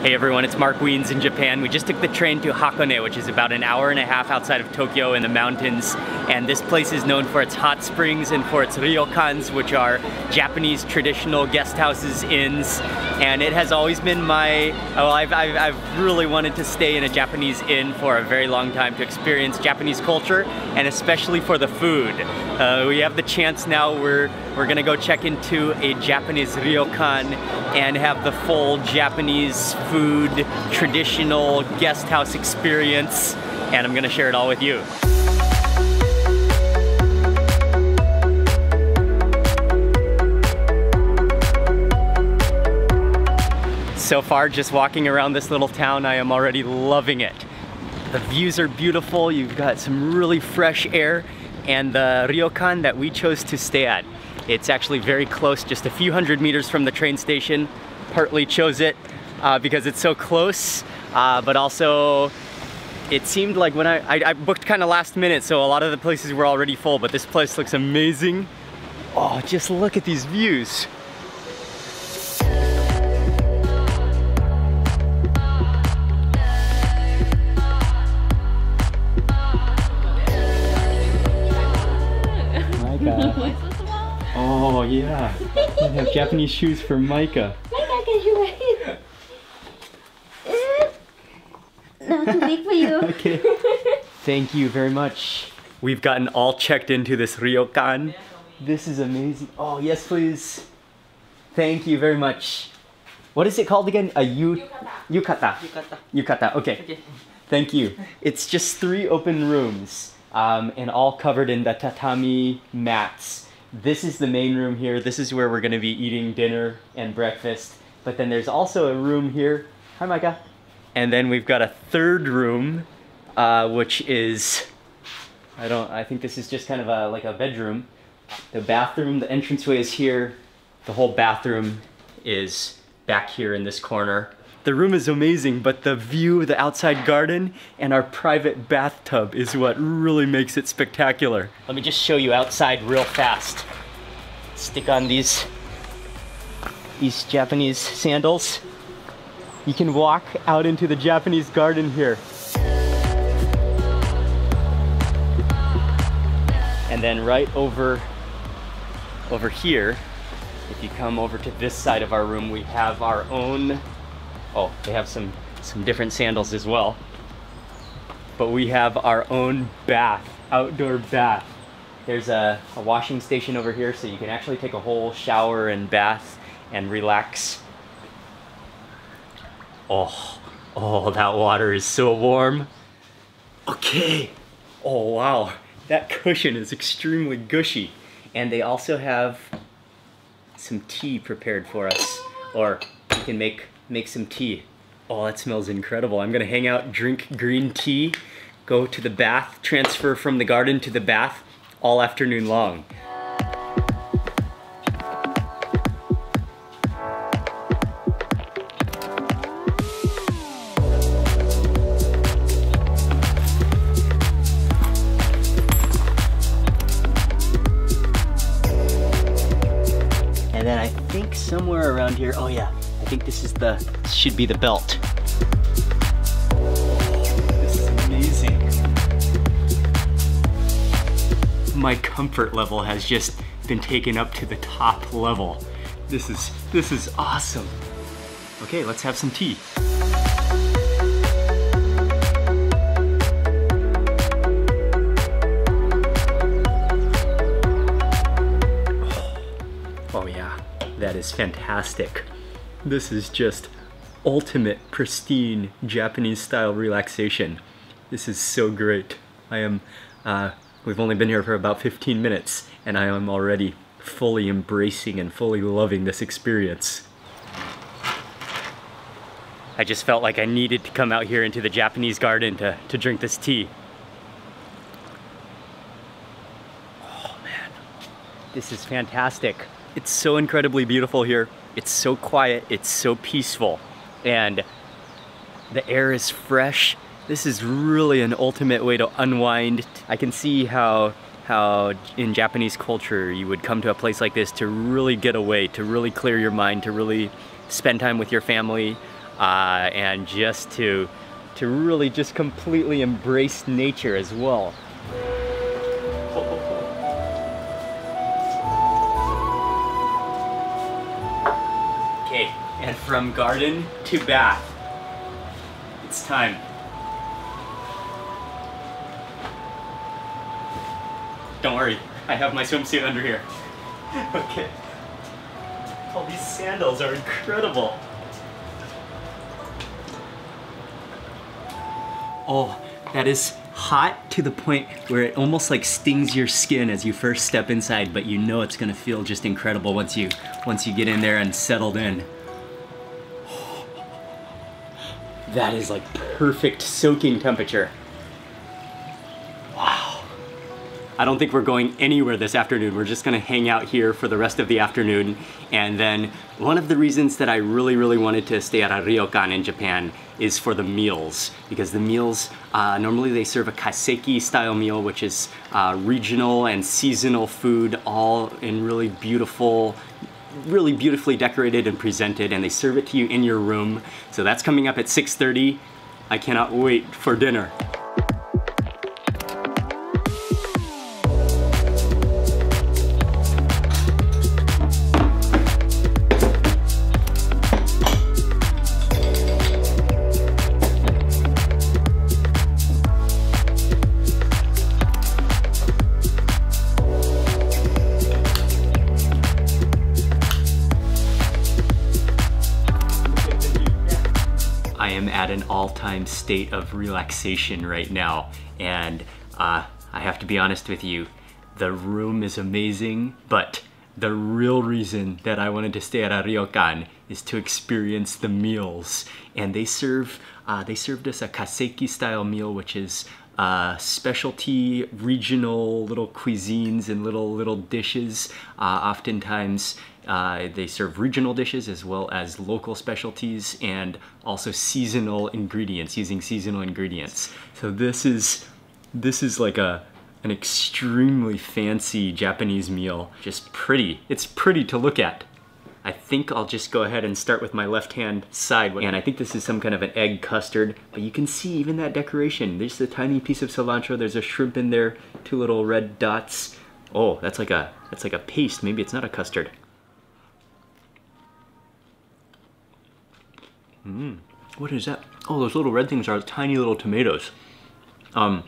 Hey everyone, it's Mark Wiens in Japan. We just took the train to Hakone, which is about an hour and a half outside of Tokyo in the mountains. And this place is known for its hot springs and for its ryokans, which are Japanese traditional guest houses, inns. And it has always been I've really wanted to stay in a Japanese inn for a very long time to experience Japanese culture, and especially for the food. We have the chance now. We're gonna go check into a Japanese ryokan and have the full Japanese food, traditional guest house experience, and I'm gonna share it all with you. So far, just walking around this little town, I am already loving it. The views are beautiful, you've got some really fresh air, and the ryokan that we chose to stay at, it's actually very close, just a few hundred meters from the train station. Partly chose it because it's so close, but also it seemed like when I booked kind of last minute, so a lot of the places were already full, but this place looks amazing. Oh, just look at these views. Oh yeah, we have Japanese shoes for Micah. No, too big for you. Okay. Thank you very much. We've gotten all checked into this ryokan. This is amazing. Oh yes, please. Thank you very much. What is it called again? A yukata. Yukata. Okay. Thank you. It's just 3 open rooms, and all covered in the tatami mats. This is the main room here. This is where we're going to be eating dinner and breakfast. But then there's also a room here. Hi, Micah. And then we've got a 3rd room, which is, I think this is just kind of like a bedroom. The bathroom, the entranceway is here. The whole bathroom is back here in this corner. The room is amazing, but the view, the outside garden, and our private bathtub is what really makes it spectacular. Let me just show you outside real fast. Stick on these Japanese sandals. You can walk out into the Japanese garden here. And then right over here, if you come over to this side of our room, we have our own, oh, they have some different sandals as well. But we have our own bath, outdoor bath. There's a washing station over here, so you can actually take a whole shower and bath and relax. Oh, that water is so warm. Okay. Oh, wow. That cushion is extremely gushy. And they also have some tea prepared for us. Or you can make some tea. Oh, that smells incredible. I'm gonna hang out, drink green tea, go to the bath, transfer from the garden to the bath all afternoon long. And then I think somewhere around here, oh yeah, I think this should be the belt. This is amazing. My comfort level has just been taken up to the top level. This is awesome. Okay, let's have some tea. Oh yeah, that is fantastic. This is just ultimate, pristine, Japanese style relaxation. This is so great. We've only been here for about 15 minutes, and I am already fully embracing and fully loving this experience. I just felt like I needed to come out here into the Japanese garden to drink this tea. Oh man, this is fantastic. It's so incredibly beautiful here. It's so quiet, it's so peaceful, and the air is fresh. This is really an ultimate way to unwind. I can see how in Japanese culture you would come to a place like this to really get away, to really clear your mind, to really spend time with your family. and just to really just completely embrace nature as well. Okay, and from garden to bath, it's time. Don't worry, I have my swimsuit under here. Okay. Oh, these sandals are incredible. Oh, that is hot to the point where it almost like stings your skin as you first step inside, but you know it's gonna feel just incredible once you get in there and settled in. That is like perfect soaking temperature. Wow. I don't think we're going anywhere this afternoon. We're just gonna hang out here for the rest of the afternoon. And then one of the reasons that I really wanted to stay at a ryokan in Japan is for the meals. Because the meals, normally they serve a Kaiseki style meal, which is regional and seasonal food, all in really beautifully decorated and presented, and they serve it to you in your room. So that's coming up at 6:30. I cannot wait for dinner. I am at an all-time state of relaxation right now, and I have to be honest with you, the room is amazing, but the real reason that I wanted to stay at a ryokan is to experience the meals. And they served us a Kaiseki style meal, which is specialty regional little cuisines and little dishes. Oftentimes they serve regional dishes as well as local specialties, and also seasonal ingredients, using seasonal ingredients. So this is like an extremely fancy Japanese meal. Just pretty. It's pretty to look at. I think I'll just go ahead and start with my left-hand side. And I think this is some kind of an egg custard, but you can see even that decoration. There's a tiny piece of cilantro, there's a shrimp in there, 2 little red dots. Oh, that's like a paste. Maybe it's not a custard. What is that? Oh, those little red things are tiny little tomatoes. I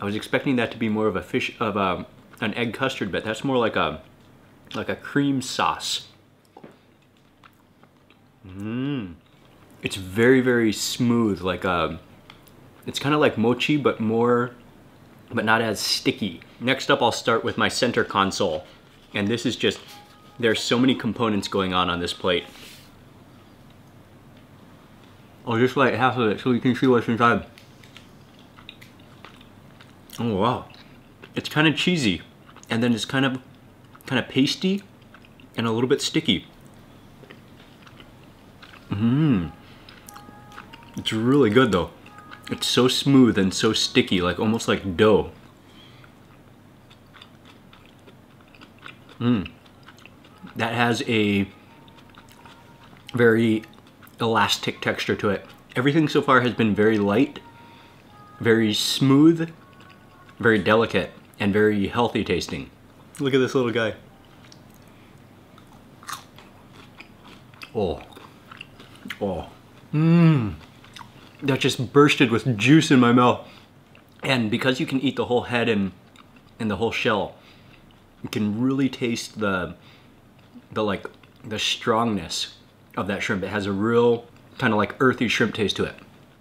was expecting that to be more of an egg custard, but that's more like a cream sauce. It's very smooth, like it's kind of like mochi, but not as sticky. Next up, I'll start with my center console, and this is just, there's so many components going on this plate. I'll just light half of it so you can see what's inside. Oh wow, it's kind of cheesy, and then it's kind of pasty and a little bit sticky. It's really good though. It's so smooth and so sticky, like almost like dough. That has a very elastic texture to it. Everything so far has been very light, very smooth, very delicate, and very healthy tasting. Look at this little guy. Oh. That just bursted with juice in my mouth. And because you can eat the whole head and the whole shell, you can really taste the strongness of that shrimp. It has a real kind of like earthy shrimp taste to it.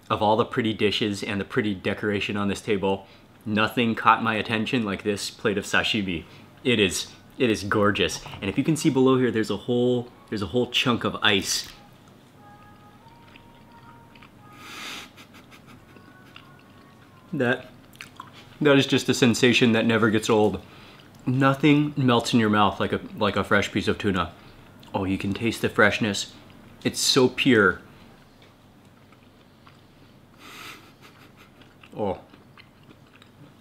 Of all the pretty dishes and the pretty decoration on this table, nothing caught my attention like this plate of sashimi. It is gorgeous. And if you can see below here, there's a whole chunk of ice. That is just a sensation that never gets old. Nothing melts in your mouth like a fresh piece of tuna. Oh, you can taste the freshness. It's so pure. Oh,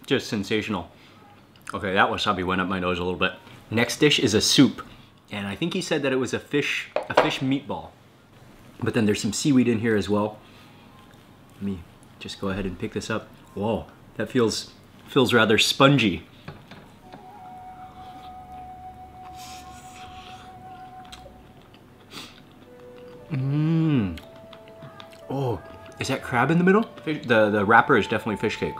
just sensational. Okay, that wasabi went up my nose a little bit. Next dish is a soup, and I think he said that it was a fish meatball. But then there's some seaweed in here as well. Let me just go ahead and pick this up. Whoa, that feels rather spongy. Mmm. Oh, is that crab in the middle? The wrapper is definitely fish cake,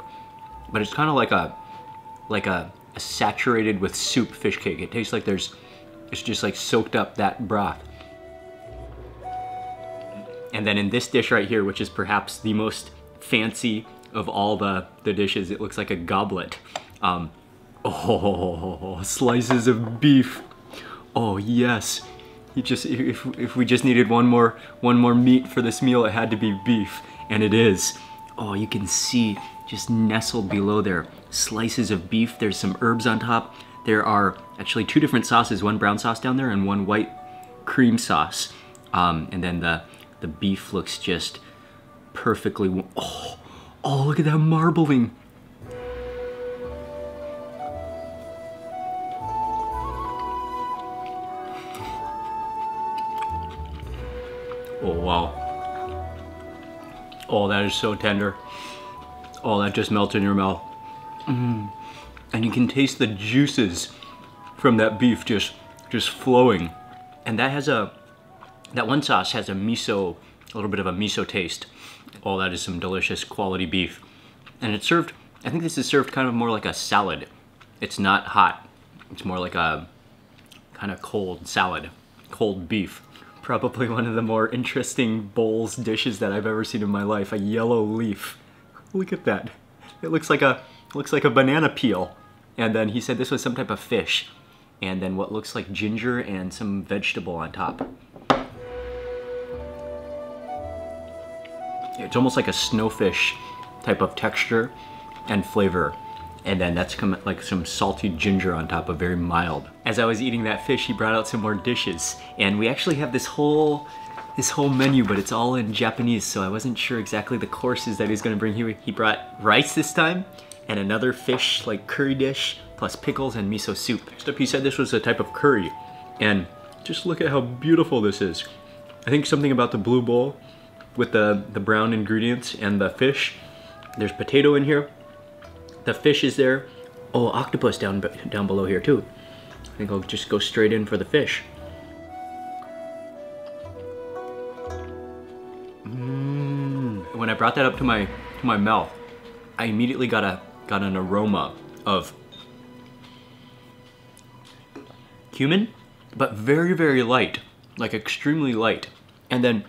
but it's kind of like a saturated with soup fish cake. It tastes like it's just like soaked up that broth. And then in this dish right here, which is perhaps the most fancy of all the dishes, it looks like a goblet. Oh, slices of beef. Oh yes. If we just needed one more meat for this meal, it had to be beef, and it is. Oh, you can see just nestled below there, slices of beef. There's some herbs on top. There are actually 2 different sauces, one brown sauce down there and one white cream sauce. And then the beef looks just perfectly. Oh, look at that marbling. Oh wow. Oh, that is so tender. Oh, that just melts in your mouth. And you can taste the juices from that beef just flowing. And that one sauce has a little bit of a miso taste. Oh, that is some delicious quality beef. And it's served, I think this is served kind of more like a salad. It's not hot. It's more like a kind of cold salad, cold beef. Probably one of the more interesting bowls, dishes that I've ever seen in my life. A yellow leaf. Look at that. It looks like a banana peel. And then he said this was some type of fish. And then what looks like ginger and some vegetable on top. It's almost like a snowfish type of texture and flavor. And then that's like some salty ginger on top of, very mild. As I was eating that fish, he brought out some more dishes. And we actually have this whole menu, but it's all in Japanese, so I wasn't sure exactly the courses that he's gonna bring. He brought rice this time, and another fish, like curry dish, plus pickles and miso soup. Next up, he said this was a type of curry. And just look at how beautiful this is. I think something about the blue bowl with the brown ingredients and the fish. There's potato in here. The fish is there. Oh, octopus down below here too. I think I'll just go straight in for the fish. When I brought that up to my mouth, I immediately got an aroma of cumin, but very, very light, like extremely light. And then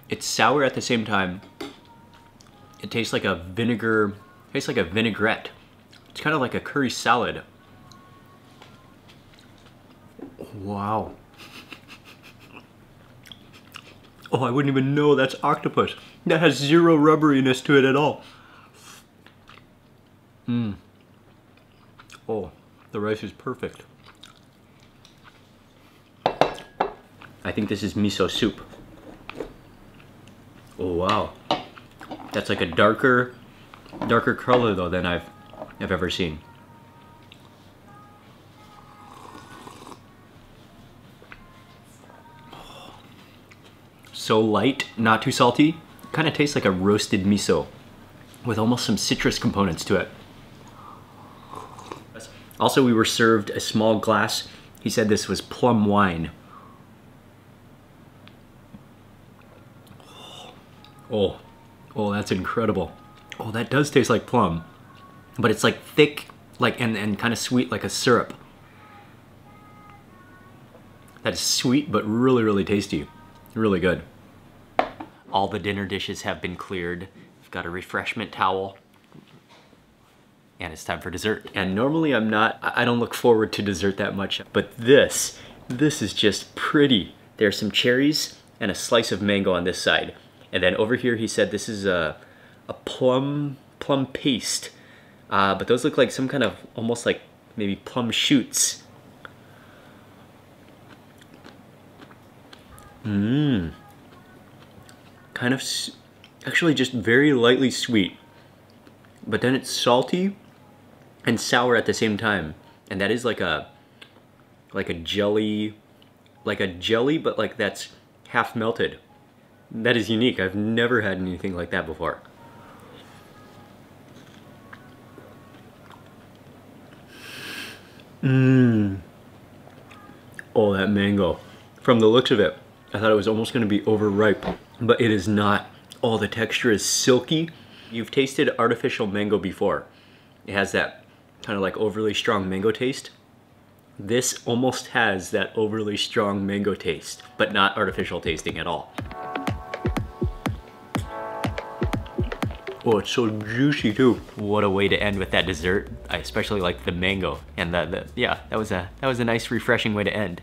it's sour at the same time. It tastes like a vinegar. Tastes like a vinaigrette. It's kind of like a curry salad. Wow. Oh, I wouldn't even know that's octopus. That has zero rubberiness to it at all. Oh, the rice is perfect. I think this is miso soup. Oh wow. That's like a darker color though than I've ever seen. So light, not too salty. Kind of tastes like a roasted miso with almost some citrus components to it. Also, we were served a small glass. He said this was plum wine. Oh, that's incredible. Oh, that does taste like plum, but it's like thick, like and kind of sweet, like a syrup. That is sweet, but really, really tasty. Really good. All the dinner dishes have been cleared. We've got a refreshment towel. And it's time for dessert. And normally I don't look forward to dessert that much, but this is just pretty. There's some cherries and a slice of mango on this side. And then over here he said this is a plum paste. But those look like some kind of, almost like maybe plum shoots. Kind of, actually just very lightly sweet. But then it's salty and sour at the same time. And that is like a jelly, but like that's half melted. That is unique. I've never had anything like that before. Mmm. Oh, that mango. From the looks of it, I thought it was almost going to be overripe, but it is not. Oh, the texture is silky. You've tasted artificial mango before. It has that kind of like overly strong mango taste. This almost has that overly strong mango taste, but not artificial tasting at all. Oh, it's so juicy too. What a way to end with that dessert. I especially like the mango, and yeah, that was a nice, refreshing way to end.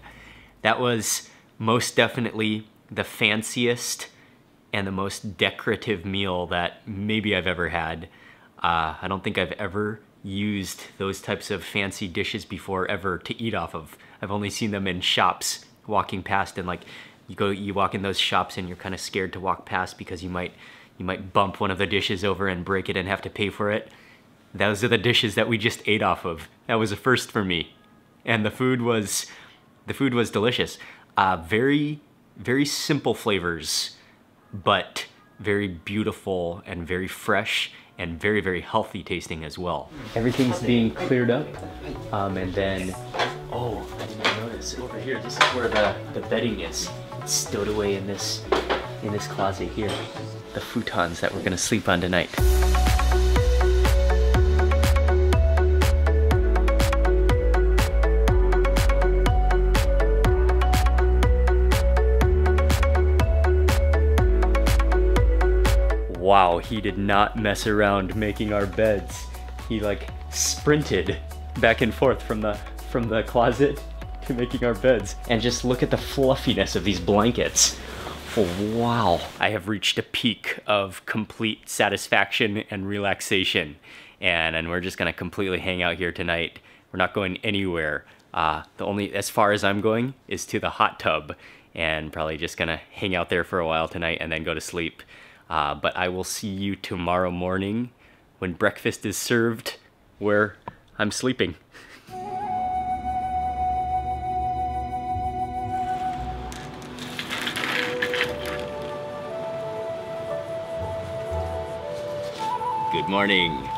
That was most definitely the fanciest and the most decorative meal that maybe I've ever had. I don't think I've ever used those types of fancy dishes before ever to eat off of. I've only seen them in shops walking past, and like you walk in those shops and you're kind of scared to walk past because you might bump one of the dishes over and break it and have to pay for it. Those are the dishes that we just ate off of. That was a first for me. And the food was delicious. Very, very simple flavors, but very beautiful and very fresh and very, very healthy tasting as well. Everything's being cleared up. And then, oh, I didn't notice over here, this is where the bedding is. It's stowed away in this closet here. The futons that we're gonna sleep on tonight. Wow, he did not mess around making our beds. He like sprinted back and forth from the closet to making our beds. And just look at the fluffiness of these blankets. Oh, wow. I have reached a peak of complete satisfaction and relaxation. And we're just gonna completely hang out here tonight. We're not going anywhere. As far as I'm going is to the hot tub, and probably just gonna hang out there for a while tonight and then go to sleep. But I will see you tomorrow morning when breakfast is served, where I'm sleeping. Good morning.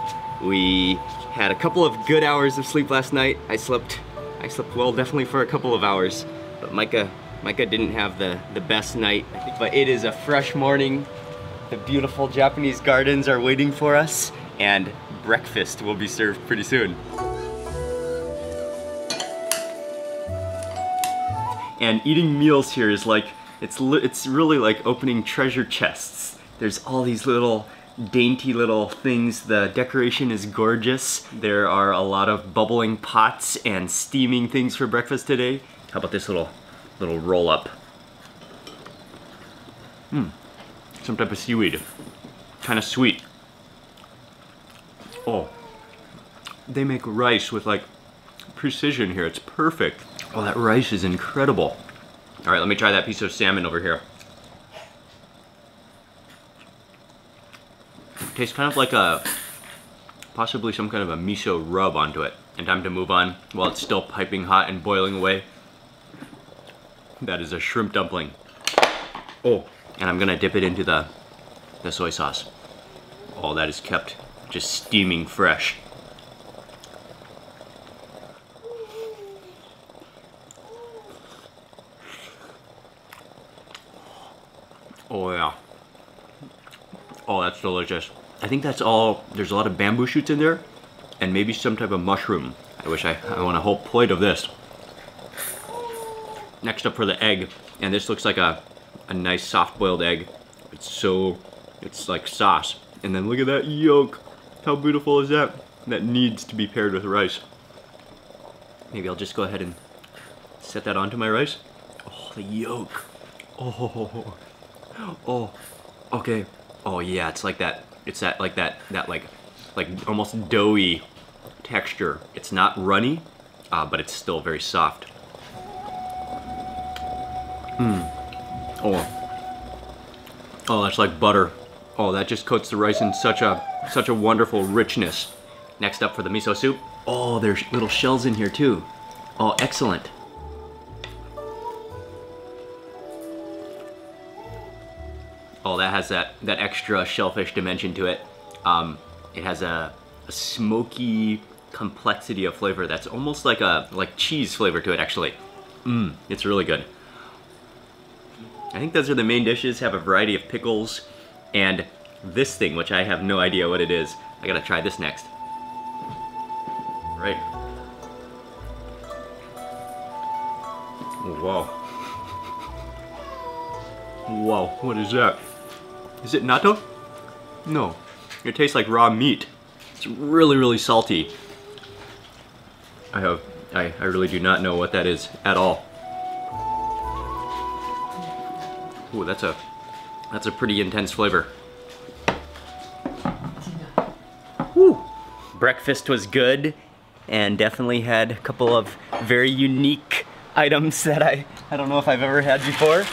We had a couple of good hours of sleep last night. I slept well, definitely for a couple of hours, but Micah didn't have the best night. But it is a fresh morning. The beautiful Japanese gardens are waiting for us, and breakfast will be served pretty soon. And eating meals here is like, it's really like opening treasure chests. There's all these little dainty little things. The decoration is gorgeous. There are a lot of bubbling pots and steaming things for breakfast today. How about this little roll up? Some type of seaweed. Kind of sweet. Oh, they make rice with like precision here. It's perfect. Oh, that rice is incredible. All right, let me try that piece of salmon over here. Tastes kind of like possibly some kind of a miso rub onto it. And time to move on while it's still piping hot and boiling away. That is a shrimp dumpling. Oh, and I'm gonna dip it into the soy sauce. Oh, that is kept just steaming fresh. Oh yeah. Oh, that's delicious. I think that's all. There's a lot of bamboo shoots in there, and maybe some type of mushroom. I want a whole plate of this. Next up for the egg, and this looks like a nice soft-boiled egg. It's like sauce. And then look at that yolk. How beautiful is that? That needs to be paired with rice. Maybe I'll just go ahead and set that onto my rice. Oh, the yolk. Oh, okay. Oh yeah, it's like that. It's that like almost doughy texture. It's not runny, but it's still very soft. Oh, that's like butter. Oh, that just coats the rice in such a wonderful richness. Next up for the miso soup. Oh, there's little shells in here too. Oh, excellent. has that extra shellfish dimension to it. It has a smoky complexity of flavor that's almost like cheese flavor to it, actually. It's really good. I think those are the main dishes. Have a variety of pickles, and this thing, which I have no idea what it is. I gotta try this next. Right. Oh, wow. Wow, what is that? Is it natto? No. It tastes like raw meat. It's really, really salty. I really do not know what that is at all. Ooh, that's a pretty intense flavor. Woo. Breakfast was good, and definitely had a couple of very unique items that I don't know if I've ever had before.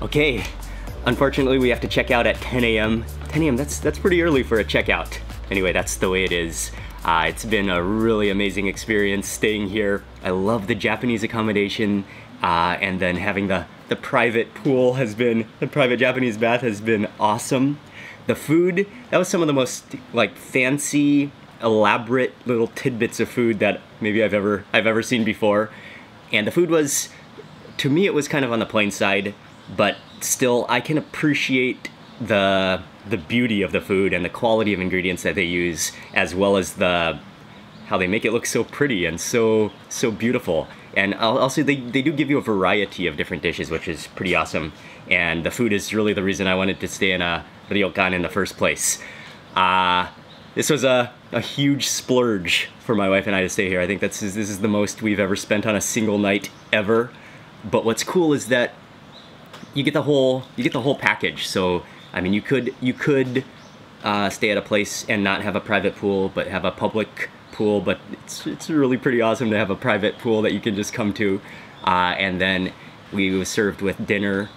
Okay, unfortunately we have to check out at 10 a.m. 10 a.m., that's pretty early for a checkout. Anyway, that's the way it is. It's been a really amazing experience staying here. I love the Japanese accommodation, and then having the private pool has been, the private Japanese bath has been awesome. The food, that was some of the most like fancy, elaborate little tidbits of food that maybe I've ever seen before. And the food was, to me it was kind of on the plain side, but still I can appreciate the beauty of the food and the quality of ingredients that they use, as well as how they make it look so pretty and so beautiful. And also they do give you a variety of different dishes, which is pretty awesome. And the food is really the reason I wanted to stay in a ryokan in the first place. This was a huge splurge for my wife and I to stay here. I think this is the most we've ever spent on a single night ever. But what's cool is that you get the whole package. So I mean, you could stay at a place and not have a private pool, but have a public pool. But it's really pretty awesome to have a private pool that you can just come to. And then we were served with dinner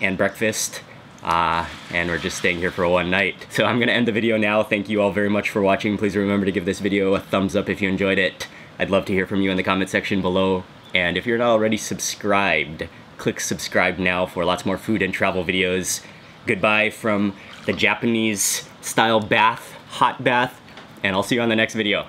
and breakfast, and we're just staying here for one night. So I'm gonna end the video now. Thank you all very much for watching. Please remember to give this video a thumbs up if you enjoyed it. I'd love to hear from you in the comment section below. And if you're not already subscribed, click subscribe now for lots more food and travel videos. Goodbye from the Japanese style bath, hot bath, and I'll see you on the next video.